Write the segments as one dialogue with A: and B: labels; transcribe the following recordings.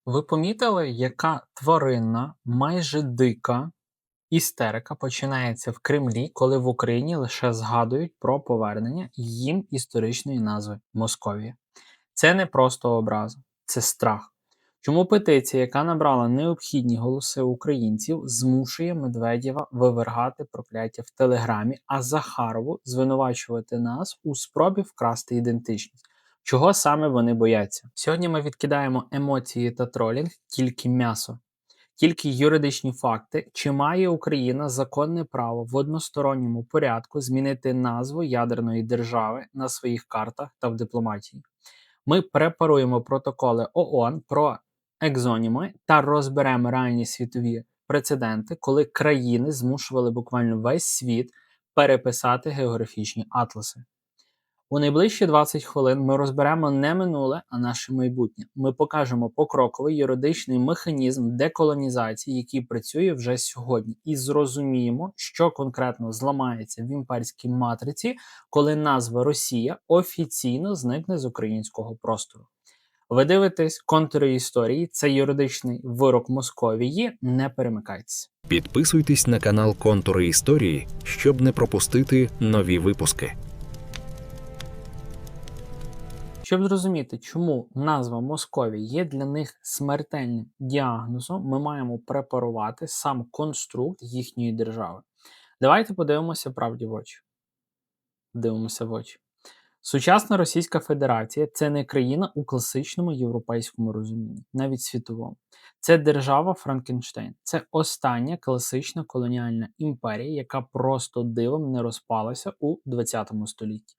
A: Ви помітили, яка тваринна, майже дика істерика починається в Кремлі, коли в Україні лише згадують про повернення їм історичної назви Московія? Це не просто образа, це страх. Чому петиція, яка набрала необхідні голоси українців, змушує Медведєва вивергати прокляття в Телеграмі, а Захарову звинувачувати нас у спробі вкрасти ідентичність? Чого саме вони бояться? Сьогодні ми відкидаємо емоції та тролінг, тільки м'ясо, тільки юридичні факти, чи має Україна законне право в односторонньому порядку змінити назву ядерної держави на своїх картах та в дипломатії. Ми препаруємо протоколи ООН про екзоніми та розберемо реальні світові прецеденти, коли країни змушували буквально весь світ переписати географічні атласи. У найближчі 20 хвилин ми розберемо не минуле, а наше майбутнє. Ми покажемо покроковий юридичний механізм деколонізації, який працює вже сьогодні, і зрозуміємо, що конкретно зламається в імперській матриці, коли назва Росія офіційно зникне з українського простору. Ви дивитесь «Контури історії», це юридичний вирок Московії, не перемикайтеся.
B: Підписуйтесь на канал «Контури історії», щоб не пропустити нові випуски.
A: Щоб зрозуміти, чому назва Московія є для них смертельним діагнозом, ми маємо препарувати сам конструкт їхньої держави. Давайте подивимося правді в очі. Дивимося в очі. Сучасна Російська Федерація – це не країна у класичному європейському розумінні, навіть світовому. Це держава Франкенштейн. Це остання класична колоніальна імперія, яка просто дивом не розпалася у ХХ столітті.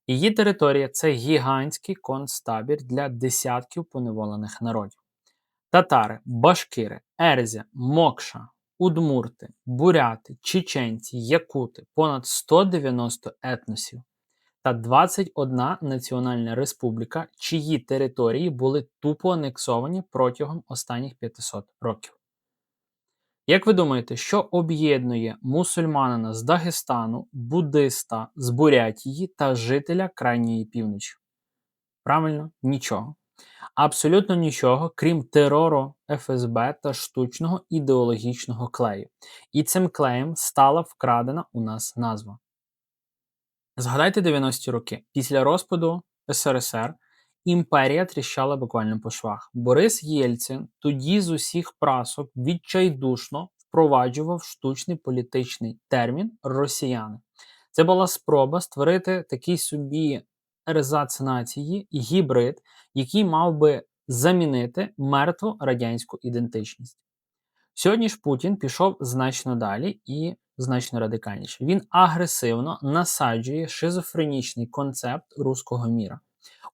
A: Її територія – це гігантський концтабір для десятків поневолених народів. Татари, башкири, ерзя, мокша, удмурти, буряти, чеченці, якути, понад 190 етносів та 21 національна республіка, чиї території були тупо анексовані протягом останніх 500 років. Як ви думаєте, що об'єднує мусульманина з Дагестану, буддиста з Бурятії та жителя крайньої півночі? Правильно, нічого. Абсолютно нічого, крім терору ФСБ та штучного ідеологічного клею. І цим клеєм стала вкрадена у нас назва. Згадайте 90-ті роки. Після розпаду СРСР імперія тріщала буквально по швах. Борис Єльцин тоді з усіх прасок відчайдушно впроваджував штучний політичний термін «росіяни». Це була спроба створити такий собі ерзац нації, гібрид, який мав би замінити мертву радянську ідентичність. Сьогодні ж Путін пішов значно далі і значно радикальніше. Він агресивно насаджує шизофренічний концепт руського міра.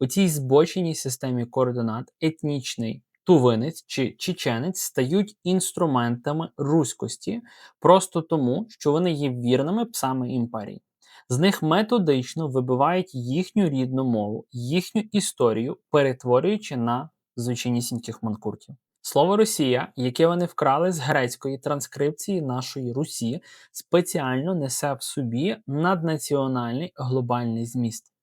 A: У цій збоченій системі координат етнічний тувинець чи чеченець стають інструментами руськості просто тому, що вони є вірними псами імперії. З них методично вибивають їхню рідну мову, їхню історію, перетворюючи на звичайнісіньких манкуртів. Слово «Росія», яке вони вкрали з грецької транскрипції нашої Русі, спеціально несе в собі наднаціональний глобальний зміст.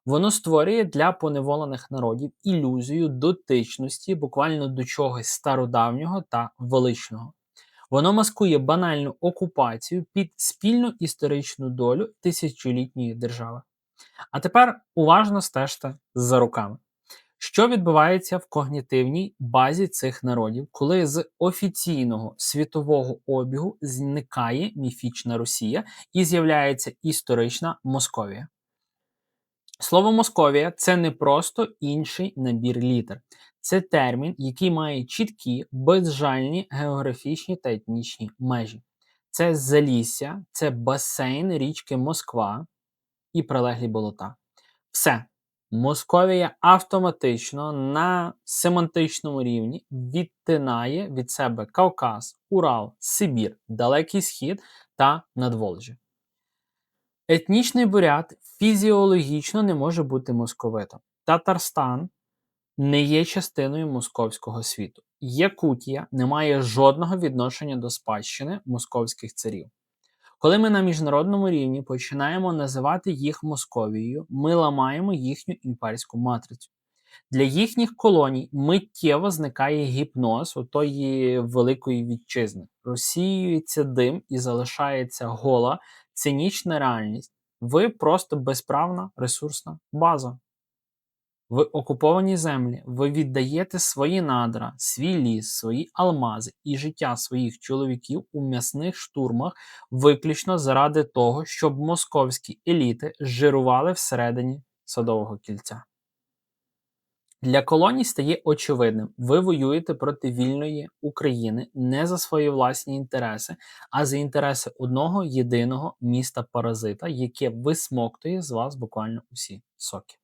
A: Воно створює для поневолених народів ілюзію дотичності буквально до чогось стародавнього та величного. Воно маскує банальну окупацію під спільну історичну долю тисячолітньої держави. А тепер уважно стежте за руками. Що відбувається в когнітивній базі цих народів, коли з офіційного світового обігу зникає міфічна Росія і з'являється історична Московія? Слово «Московія» – це не просто інший набір літер. Це термін, який має чіткі, безжальні географічні та етнічні межі. Це Залісся, це басейн річки Москва і прилеглі болота. Все. Московія автоматично на семантичному рівні відтинає від себе Кавказ, Урал, Сибір, Далекий Схід та Надволжя. Етнічний бурят фізіологічно не може бути московитом. Татарстан не є частиною московського світу. Якутія не має жодного відношення до спадщини московських царів. Коли ми на міжнародному рівні починаємо називати їх Московією, ми ламаємо їхню імперську матрицю. Для їхніх колоній миттєво зникає гіпноз отої великої вітчизни. Розсіюється дим і залишається гола, цинічна реальність. Ви просто безправна ресурсна база. В окупованій землі ви віддаєте свої надра, свій ліс, свої алмази і життя своїх чоловіків у м'ясних штурмах виключно заради того, щоб московські еліти жирували всередині Садового кільця. Для колоній стає очевидним, ви воюєте проти вільної України не за свої власні інтереси, а за інтереси одного єдиного міста-паразита, яке висмоктує з вас буквально усі соки.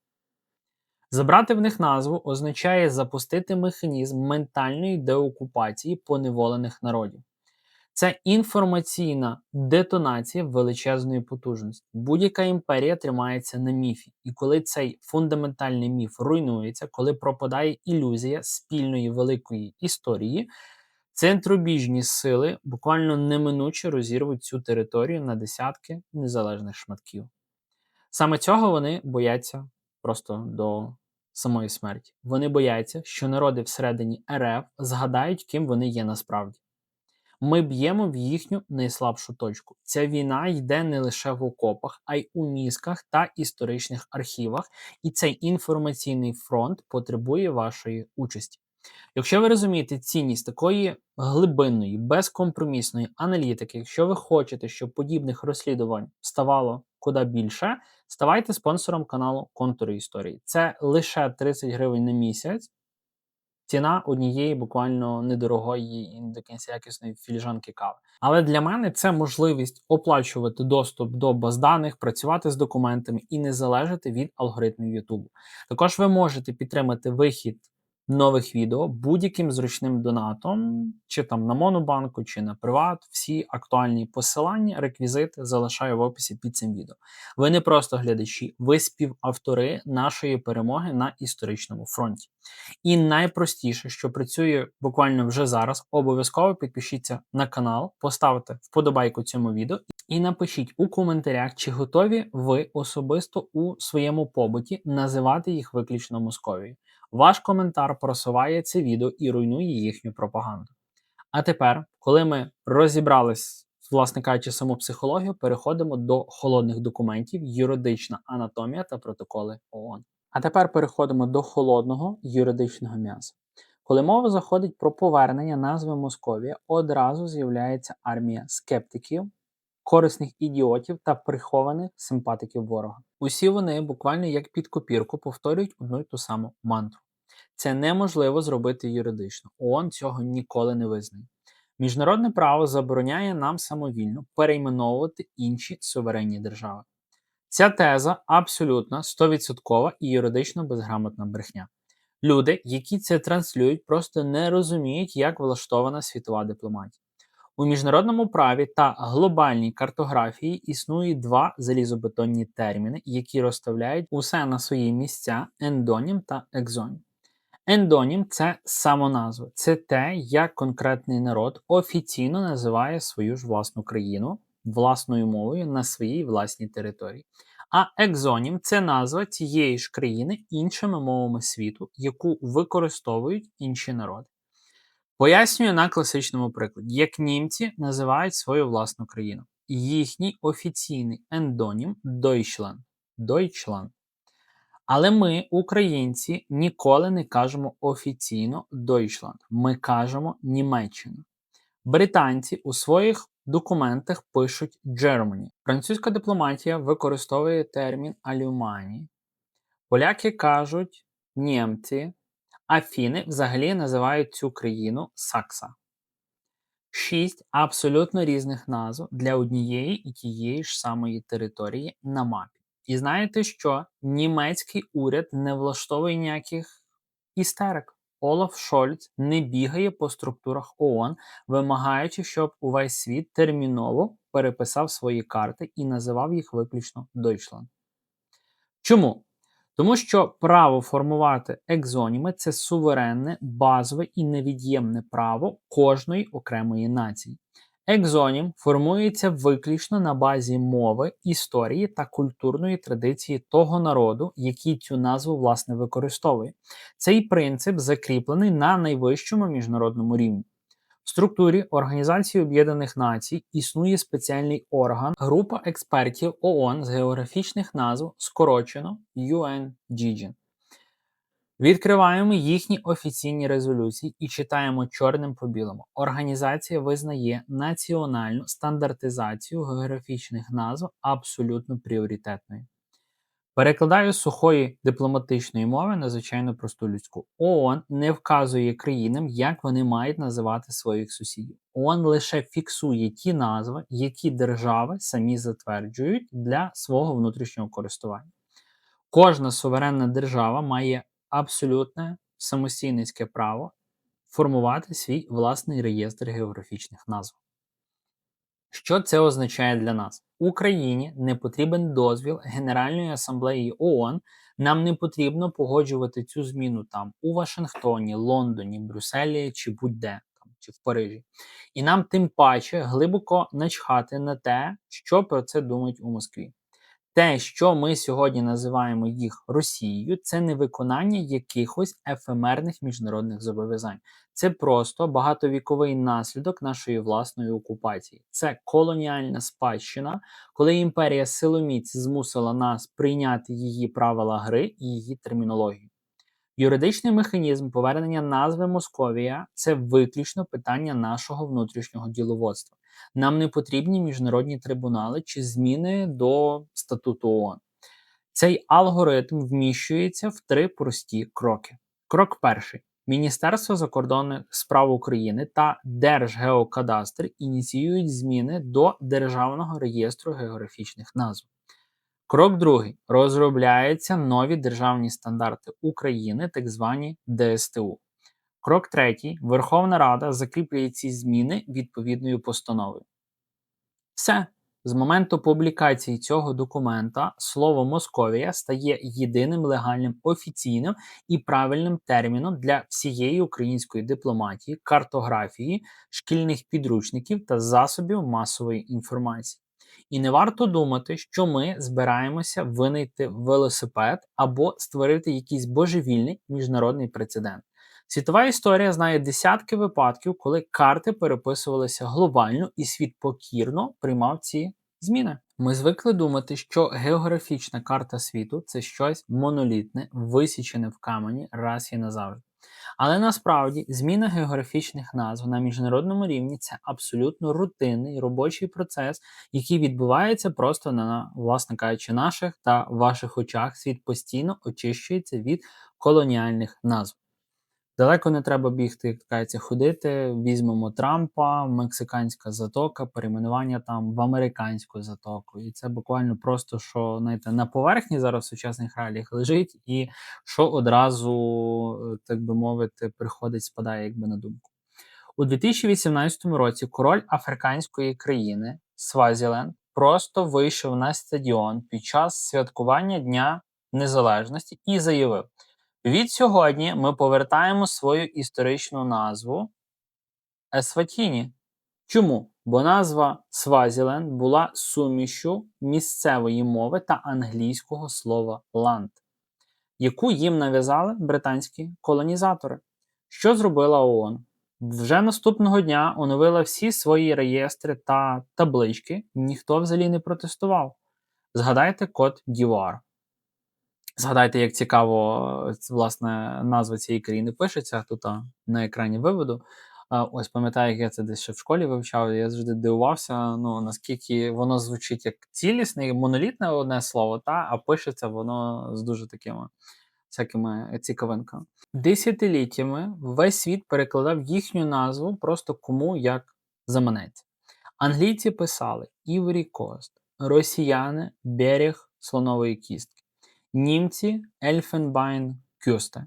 A: Забрати в них назву означає запустити механізм ментальної деокупації поневолених народів. Це інформаційна детонація величезної потужності. Будь-яка імперія тримається на міфі. І коли цей фундаментальний міф руйнується, коли пропадає ілюзія спільної великої історії, центробіжні сили буквально неминуче розірвуть цю територію на десятки незалежних шматків. Саме цього вони бояться просто до самої смерті. Вони бояться, що народи всередині РФ згадають, ким вони є насправді. Ми б'ємо в їхню найслабшу точку. Ця війна йде не лише в окопах, а й у мізках та історичних архівах, і цей інформаційний фронт потребує вашої участі. Якщо ви розумієте цінність такої глибинної, безкомпромісної аналітики, якщо ви хочете, щоб подібних розслідувань ставало куди більше, ставайте спонсором каналу Контури Історії. Це лише 30 гривень на місяць. Ціна однієї буквально недорогої і до кінця якісної філіжанки кави. Але для мене це можливість оплачувати доступ до баз даних, працювати з документами і не залежати від алгоритмів YouTube. Також ви можете підтримати вихід нових відео будь-яким зручним донатом, чи там на Монобанку, чи на Приват. Всі актуальні посилання, реквізити залишаю в описі під цим відео. Ви не просто глядачі, ви співавтори нашої перемоги на історичному фронті. І найпростіше, що працює буквально вже зараз, обов'язково підпишіться на канал, поставте вподобайку цьому відео і напишіть у коментарях, чи готові ви особисто у своєму побуті називати їх виключно Московією. Ваш коментар просуває це відео і руйнує їхню пропаганду. А тепер, коли ми розібрались, власне кажучи, саму психологію, переходимо до холодних документів, юридична анатомія та протоколи ООН. А тепер переходимо до холодного юридичного м'яса. Коли мова заходить про повернення назви Московія, одразу з'являється армія скептиків, корисних ідіотів та прихованих симпатиків ворога. Усі вони буквально як під копірку повторюють одну й ту саму мантру. Це неможливо зробити юридично. ООН цього ніколи не визнає. Міжнародне право забороняє нам самовільно перейменовувати інші суверенні держави. Ця теза абсолютно 100% і юридично безграмотна брехня. Люди, які це транслюють, просто не розуміють, як влаштована світова дипломатія. У міжнародному праві та глобальній картографії існують два залізобетонні терміни, які розставляють усе на свої місця – ендонім та екзонім. Ендонім – це самоназва, це те, як конкретний народ офіційно називає свою ж власну країну власною мовою на своїй власній території. А екзонім – це назва цієї ж країни іншими мовами світу, яку використовують інші народи. Пояснюю на класичному прикладі, як німці називають свою власну країну. Їхній офіційний ендонім – Deutschland. Deutschland. Але ми, українці, ніколи не кажемо офіційно Deutschland. Ми кажемо Німеччина. Британці у своїх документах пишуть Germany. Французька дипломатія використовує термін Allemagne. Поляки кажуть німці, а фіни взагалі називають цю країну Сакса. 6 абсолютно різних назв для однієї і тієї ж самої території на мапі. І знаєте що? Німецький уряд не влаштовує ніяких істерик. Олаф Шольц не бігає по структурах ООН, вимагаючи, щоб увесь світ терміново переписав свої карти і називав їх виключно Deutschland. Чому? Тому що право формувати екзоніми – це суверенне, базове і невід'ємне право кожної окремої нації. Екзонім формується виключно на базі мови, історії та культурної традиції того народу, який цю назву власне використовує. Цей принцип закріплений на найвищому міжнародному рівні. В структурі Організації Об'єднаних Націй існує спеціальний орган, група експертів ООН з географічних назв, скорочено UNGIGIN. Відкриваємо їхні офіційні резолюції і читаємо чорним по білому. Організація визнає національну стандартизацію географічних назв абсолютно пріоритетною. Перекладаю з сухої дипломатичної мови на звичайно просту людську. ООН не вказує країнам, як вони мають називати своїх сусідів. ООН лише фіксує ті назви, які держави самі затверджують для свого внутрішнього користування. Кожна суверенна держава має абсолютне самостійницьке право формувати свій власний реєстр географічних назв. Що це означає для нас? Україні не потрібен дозвіл Генеральної асамблеї ООН, нам не потрібно погоджувати цю зміну там у Вашингтоні, Лондоні, Брюсселі чи будь-де, там, чи в Парижі. І нам тим паче глибоко начхати на те, що про це думають у Москві. Те, що ми сьогодні називаємо їх Росією, це не виконання якихось ефемерних міжнародних зобов'язань. Це просто багатовіковий наслідок нашої власної окупації. Це колоніальна спадщина, коли імперія силоміць змусила нас прийняти її правила гри і її термінологію. Юридичний механізм повернення назви Московія – це виключно питання нашого внутрішнього діловодства. Нам не потрібні міжнародні трибунали чи зміни до статуту ООН. Цей алгоритм вміщується в 3 прості кроки. Крок перший. Міністерство закордонних справ України та Держгеокадастр ініціюють зміни до Державного реєстру географічних назв. Крок другий. Розробляються нові державні стандарти України, так звані ДСТУ. Крок третій. Верховна Рада закріплює ці зміни відповідною постановою. Все. З моменту публікації цього документа слово «Московія» стає єдиним легальним, офіційним і правильним терміном для всієї української дипломатії, картографії, шкільних підручників та засобів масової інформації. І не варто думати, що ми збираємося винайти велосипед або створити якийсь божевільний міжнародний прецедент. Світова історія знає десятки випадків, коли карти переписувалися глобально і світ покірно приймав ці зміни. Ми звикли думати, що географічна карта світу – це щось монолітне, висічене в камені раз і назавжди. Але насправді зміна географічних назв на міжнародному рівні – це абсолютно рутинний робочий процес, який відбувається просто на, власне кажучи, наших та ваших очах. Світ постійно очищується від колоніальних назв. Далеко не треба бігти, як кажеться, ходити. Візьмемо Трампа, мексиканська затока, перейменування там в американську затоку. І це буквально просто, що, знаєте, на поверхні зараз в сучасних реаліях лежить і що одразу, так би мовити, приходить, спадає якби на думку. У 2018 році король африканської країни Свазіленд просто вийшов на стадіон під час святкування Дня Незалежності і заявив: «Відсьогодні ми повертаємо свою історичну назву Есватіні». Чому? Бо назва Свазіленд була сумішю місцевої мови та англійського слова «land», яку їм нав'язали британські колонізатори. Що зробила ООН? Вже наступного дня оновила всі свої реєстри та таблички, ніхто взагалі не протестував. Згадайте Кот д'Івуар. Згадайте, як цікаво, власне, назва цієї країни пишеться, тут на екрані виведу. Ось пам'ятаю, як я це десь ще в школі вивчав, я завжди дивувався, наскільки воно звучить як цілісне, монолітне одне слово, а пишеться воно з дуже такими всякими цікавинками. Десятиліттями весь світ перекладав їхню назву просто кому як заманеться. Англійці писали Ivory Coast, росіяни – берег слонової кістки, німці – Elfenbeinküste.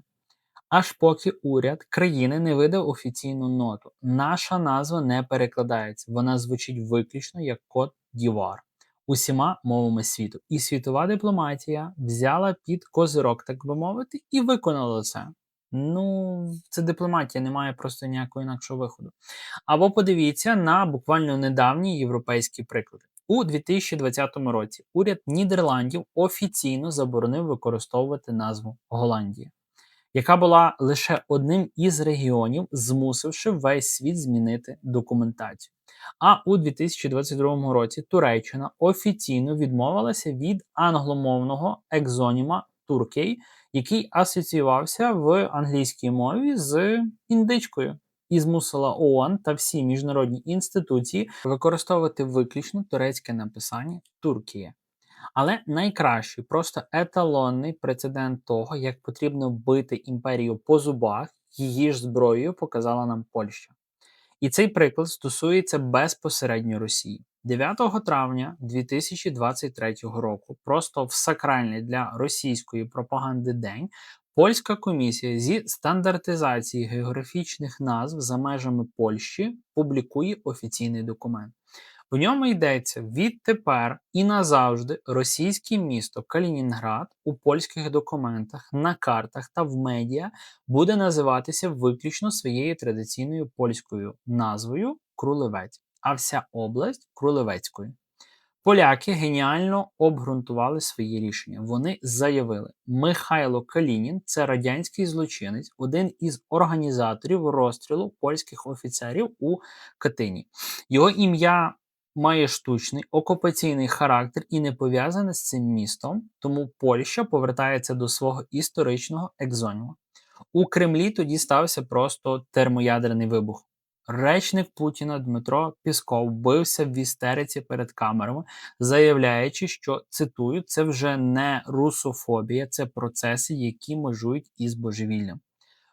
A: Аж поки уряд країни не видав офіційну ноту. Наша назва не перекладається, вона звучить виключно як Кот д'Івуар усіма мовами світу. І світова дипломатія взяла під козирок, так би мовити, і виконала це. Ну, це дипломатія, немає просто ніякого інакшого виходу. Або подивіться на буквально недавні європейські приклади. У 2020 році уряд Нідерландів офіційно заборонив використовувати назву Голландія, яка була лише одним із регіонів, змусивши весь світ змінити документацію. А у 2022 році Туреччина офіційно відмовилася від англомовного екзоніма Туркей, який асоціювався в англійській мові з індичкою, і змусила ООН та всі міжнародні інституції використовувати виключно турецьке написання Туркія. Але найкращий, просто еталонний прецедент того, як потрібно бити імперію по зубах, її ж зброєю показала нам Польща. І цей приклад стосується безпосередньо Росії. 9 травня 2023 року, просто в сакральний для російської пропаганди день, польська комісія зі стандартизації географічних назв за межами Польщі публікує офіційний документ. У ньому йдеться: відтепер і назавжди російське місто Калінінград у польських документах, на картах та в медіа буде називатися виключно своєю традиційною польською назвою Крулевець, а вся область Крулевецькою. Поляки геніально обґрунтували свої рішення. Вони заявили: Михайло Калінін – це радянський злочинець, один із організаторів розстрілу польських офіцерів у Катині. Його ім'я має штучний окупаційний характер і не пов'язане з цим містом, тому Польща повертається до свого історичного екзоніму. У Кремлі тоді стався просто термоядерний вибух. Речник Путіна Дмитро Пісков бився в істериці перед камерами, заявляючи, що, цитую, це вже не русофобія, це процеси, які межують із божевіллям.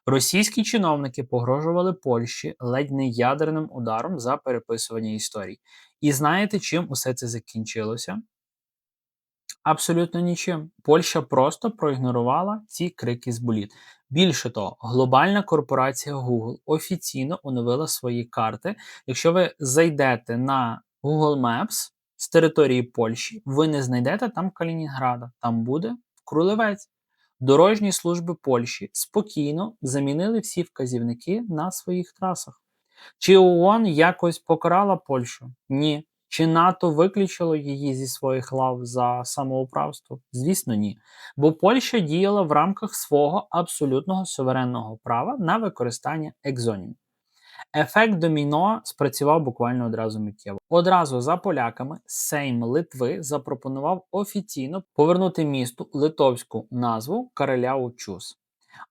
A: Російські чиновники погрожували Польщі ледь не ядерним ударом за переписування історій. І знаєте, чим усе це закінчилося? Абсолютно нічим. Польща просто проігнорувала ці крики з боліт. Більше того, глобальна корпорація Google офіційно оновила свої карти. Якщо ви зайдете на Google Maps з території Польщі, ви не знайдете там Калінінграда, там буде Крулевець. Дорожні служби Польщі спокійно замінили всі вказівники на своїх трасах. Чи ООН якось покарала Польщу? Ні. Чи НАТО виключило її зі своїх лав за самоуправство? Звісно, ні. Бо Польща діяла в рамках свого абсолютного суверенного права на використання екзонімів. Ефект доміно спрацював буквально одразу миттєво. Одразу за поляками Сейм Литви запропонував офіційно повернути місту литовську назву Караляу-Чус.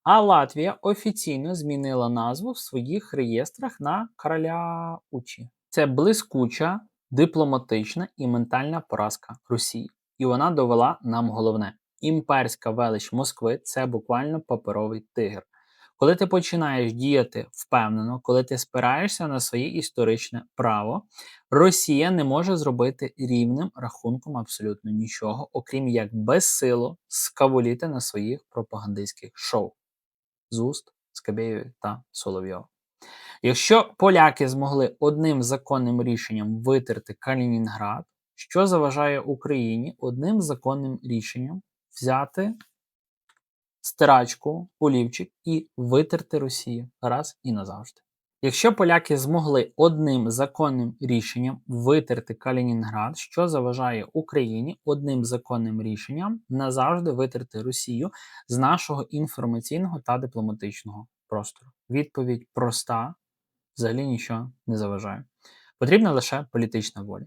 A: А Латвія офіційно змінила назву в своїх реєстрах на Караляучі. Це блискуча, дипломатична і ментальна поразка Росії. І вона довела нам головне: імперська велич Москви – це буквально паперовий тигр. Коли ти починаєш діяти впевнено, коли ти спираєшся на своє історичне право, Росія не може зробити рівним рахунком абсолютно нічого, окрім як безсило скавуліти на своїх пропагандистських шоу з уст Скабєєвої та Соловйова. Якщо поляки змогли одним законним рішенням витерти Калінінград, що заважає Україні одним законним рішенням взяти стирачку, олівчик і витерти Росію раз і назавжди? Якщо поляки змогли одним законним рішенням витерти Калінінград, що заважає Україні одним законним рішенням назавжди витерти Росію з нашого інформаційного та дипломатичного простору? Відповідь проста: взагалі нічого не заважає. Потрібна лише політична воля.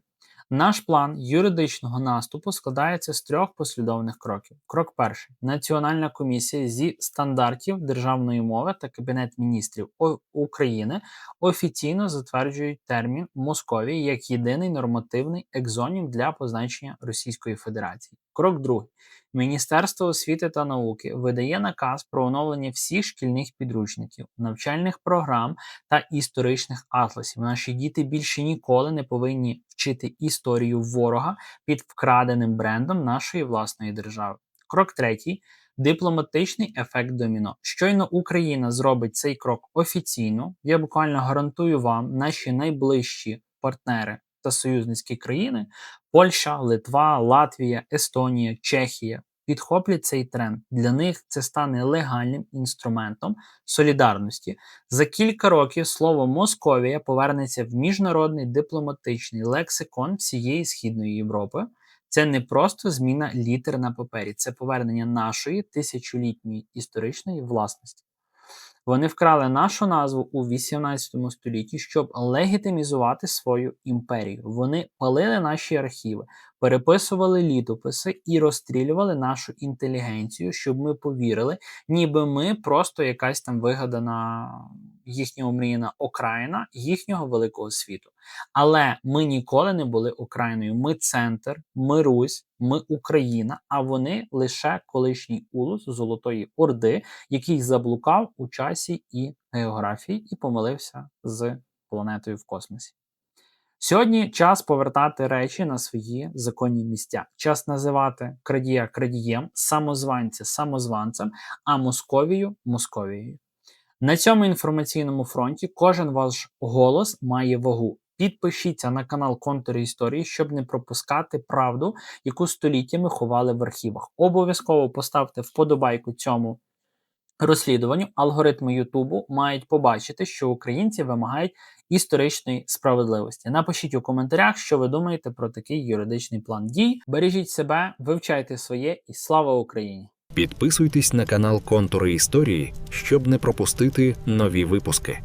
A: Наш план юридичного наступу складається з 3 послідовних кроків. Крок перший. Національна комісія зі стандартів державної мови та Кабінет міністрів України офіційно затверджують термін Московії як єдиний нормативний екзонім для позначення Російської Федерації. Крок другий. Міністерство освіти та науки видає наказ про оновлення всіх шкільних підручників, навчальних програм та історичних атласів. Наші діти більше ніколи не повинні вчити історію ворога під вкраденим брендом нашої власної держави. Крок третій. Дипломатичний ефект доміно. Щойно Україна зробить цей крок офіційно, я буквально гарантую вам, наші найближчі партнери та союзницькі країни – Польща, Литва, Латвія, Естонія, Чехія, підхоплять цей тренд. Для них це стане легальним інструментом солідарності. За кілька років слово Московія повернеться в міжнародний дипломатичний лексикон всієї Східної Європи. Це не просто зміна літер на папері, це повернення нашої тисячолітньої історичної власності. Вони вкрали нашу назву у 18 столітті, щоб легітимізувати свою імперію. Вони палили наші архіви, переписували літописи і розстрілювали нашу інтелігенцію, щоб ми повірили, ніби ми просто якась там вигадана їхня омріяна окраїна їхнього великого світу. Але ми ніколи не були Україною. Ми центр, ми Русь, ми Україна, а вони лише колишній улус Золотої Орди, який заблукав у часі і географії і помилився з планетою в космосі. Сьогодні час повертати речі на свої законні місця. Час називати крадія крадієм, самозванця самозванцем, а Московію Московією. На цьому інформаційному фронті кожен ваш голос має вагу. Підпишіться на канал Контури Історії, щоб не пропускати правду, яку століттями ховали в архівах. Обов'язково поставте вподобайку цьому розслідуванню. Алгоритми Ютубу мають побачити, що українці вимагають історичної справедливості. Напишіть у коментарях, що ви думаєте про такий юридичний план дій. Бережіть себе, вивчайте своє і слава Україні!
B: Підписуйтесь на канал Контури Історії, щоб не пропустити нові випуски.